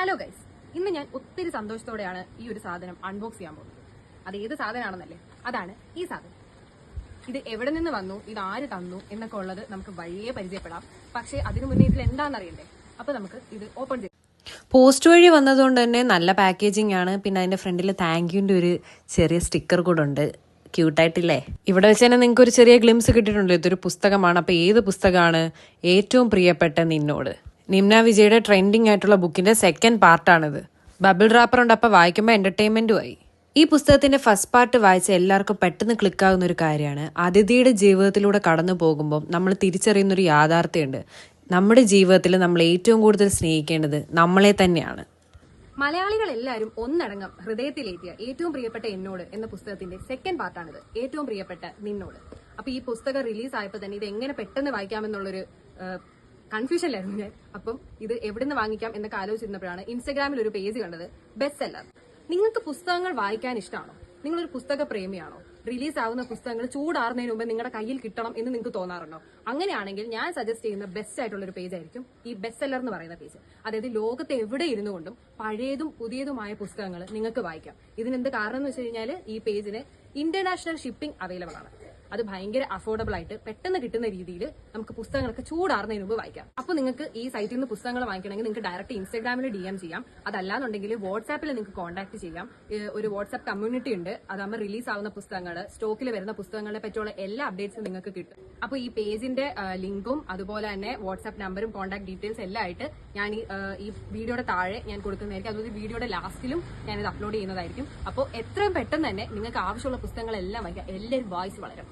Hello guys, ഇന്ന് ഞാൻ ഒത്തിരി സന്തോഷത്തോടെയാണ് ഈ ഒരു സാധനം അൺബോക്സ് ചെയ്യാൻ പോകുന്നത്. അത് ഏത് സാധനമാണെന്നല്ലേ? അതാണ് ഈ സാധനം. ഇത് എവിടെ നിന്ന് വന്നു, ഇത് ആര് തന്നു എന്നൊക്കെ ഉള്ളത് നമുക്ക് വഴിയെ പരിചയപ്പെടാം. പക്ഷേ അതിനു മുന്നേ ഇതിൽ എന്താണെന്നറിയണ്ടേ? അപ്പൊ നമുക്ക് ഇത് ഓപ്പൺ ചെയ്യാം. പോസ്റ്റ് വഴി വന്നതുകൊണ്ട് തന്നെ നല്ല പാക്കേജിംഗ് ആണ്. പിന്നെ അതിന്റെ ഫ്രണ്ടിൽ താങ്ക് യുന്റെ ഒരു ചെറിയ സ്റ്റിക്കർ കൂടെ ഉണ്ട്. ക്യൂട്ടായിട്ടില്ലേ? ഇവിടെ വെച്ച് തന്നെ നിങ്ങൾക്ക് ഒരു ചെറിയ ഗ്ലിംസ് കിട്ടിയിട്ടുണ്ട്. ഇതൊരു പുസ്തകമാണ്. അപ്പൊ ഏത് പുസ്തകമാണ്? ഏറ്റവും പ്രിയപ്പെട്ട നിന്നോട്, നിംന വിജയുടെ ട്രെൻഡിങ് ആയിട്ടുള്ള ബുക്കിന്റെ സെക്കൻഡ് പാർട്ടാണിത്. ബബിൾ റാപ്പർ ഉണ്ട്. അപ്പൊ വായിക്കുമ്പോൾ എന്റർടൈൻമെന്റും ആയി. ഈ പുസ്തകത്തിന്റെ ഫസ്റ്റ് പാർട്ട് വായിച്ച എല്ലാവർക്കും പെട്ടെന്ന് ക്ലിക്കാവുന്ന ഒരു കാര്യമാണ്. അതിഥിയുടെ ജീവിതത്തിലൂടെ കടന്നു പോകുമ്പോൾ നമ്മൾ തിരിച്ചറിയുന്ന ഒരു യാഥാർത്ഥ്യമുണ്ട്. നമ്മുടെ ജീവിതത്തിൽ നമ്മൾ ഏറ്റവും കൂടുതൽ സ്നേഹിക്കേണ്ടത് നമ്മളെ തന്നെയാണ്. മലയാളികൾ എല്ലാവരും ഒന്നടങ്കം ഹൃദയത്തിലേറ്റിയ ഏറ്റവും പ്രിയപ്പെട്ട എന്നോട് എന്ന പുസ്തകത്തിന്റെ സെക്കൻഡ് പാർട്ടാണിത്. ഏറ്റവും പ്രിയപ്പെട്ട നിന്നോട്. അപ്പൊ ഈ പുസ്തകം റിലീസ് ആയപ്പോൾ തന്നെ ഇത് എങ്ങനെ പെട്ടെന്ന് വായിക്കാമെന്നുള്ളൊരു കൺഫ്യൂഷനിലായിരുന്നു ഞാൻ. അപ്പം ഇത് എവിടുന്ന് വാങ്ങിക്കാം എന്നൊക്കെ ആലോചിച്ചിരുന്നപ്പോഴാണ് ഇൻസ്റ്റാഗ്രാമിൽ ഒരു പേജ് കണ്ടത്, ബെസ്റ്റ് സെല്ലർ. നിങ്ങൾക്ക് പുസ്തകങ്ങൾ വായിക്കാൻ ഇഷ്ടമാണോ? നിങ്ങളൊരു പുസ്തക പ്രേമിയാണോ? റിലീസ് ആവുന്ന പുസ്തകങ്ങൾ ചൂടാറുന്നതിന് മുമ്പ് നിങ്ങളുടെ കയ്യിൽ കിട്ടണം എന്ന് നിങ്ങൾക്ക് തോന്നാറുണ്ടോ? അങ്ങനെയാണെങ്കിൽ ഞാൻ സജസ്റ്റ് ചെയ്യുന്ന ബെസ്റ്റ് ആയിട്ടുള്ള ഒരു പേജ് ആയിരിക്കും ഈ ബെസ്റ്റ് സെല്ലർ എന്ന് പറയുന്ന പേജ്. അതായത് ലോകത്ത് എവിടെ ഇരുന്നു കൊണ്ടും പഴയതും പുതിയതുമായ പുസ്തകങ്ങൾ നിങ്ങൾക്ക് വായിക്കാം. ഇതിനെന്ത് കാരണം എന്ന് വെച്ച് കഴിഞ്ഞാൽ ഈ പേജിന് ഇന്റർനാഷണൽ ഷിപ്പിംഗ് അവൈലബിൾ ആണ്. അത് ഭയങ്കര അഫോർഡബിൾ ആയിട്ട് പെട്ടെന്ന് കിട്ടുന്ന രീതിയിൽ നമുക്ക് പുസ്തകങ്ങളൊക്കെ ചൂടാറുന്നതിന് മുമ്പ് വായിക്കാം. അപ്പോൾ നിങ്ങൾക്ക് ഈ സൈറ്റിൽ നിന്ന് പുസ്തകങ്ങൾ വാങ്ങിക്കണമെങ്കിൽ നിങ്ങൾക്ക് ഡയറക്റ്റ് ഇൻസ്റ്റാഗ്രാമിൽ DM ചെയ്യാം. അതല്ലാന്നുണ്ടെങ്കിൽ വാട്സാപ്പിൽ നിങ്ങൾക്ക് കോൺടാക്ട് ചെയ്യാം. ഒരു വാട്സാപ്പ് കമ്മ്യൂണിറ്റി ഉണ്ട്. അതാകുമ്പോൾ റിലീസ് ആവുന്ന പുസ്തകങ്ങൾ, സ്റ്റോക്കിൽ വരുന്ന പുസ്തകങ്ങളെ പറ്റിയുള്ള എല്ലാ അപ്ഡേറ്റ്സും നിങ്ങൾക്ക് കിട്ടും. അപ്പോൾ ഈ പേജിന്റെ ലിങ്കും അതുപോലെ തന്നെ വാട്സാപ്പ് നമ്പറും കോൺടാക്ട് ഡീറ്റെയിൽസ് എല്ലാം ആയിട്ട് ഞാൻ ഈ വീഡിയോയുടെ താഴെ ഞാൻ കൊടുക്കുന്നതായിരിക്കും. അതുപോലെ വീഡിയോയുടെ ലാസ്റ്റിലും ഞാനിത് അപ്ലോഡ് ചെയ്യുന്നതായിരിക്കും. അപ്പോൾ എത്രയും പെട്ടെന്ന് തന്നെ നിങ്ങൾക്ക് ആവശ്യമുള്ള പുസ്തകങ്ങളെല്ലാം വായിക്കാം. എല്ലാവരും വായിച്ച് വളരും.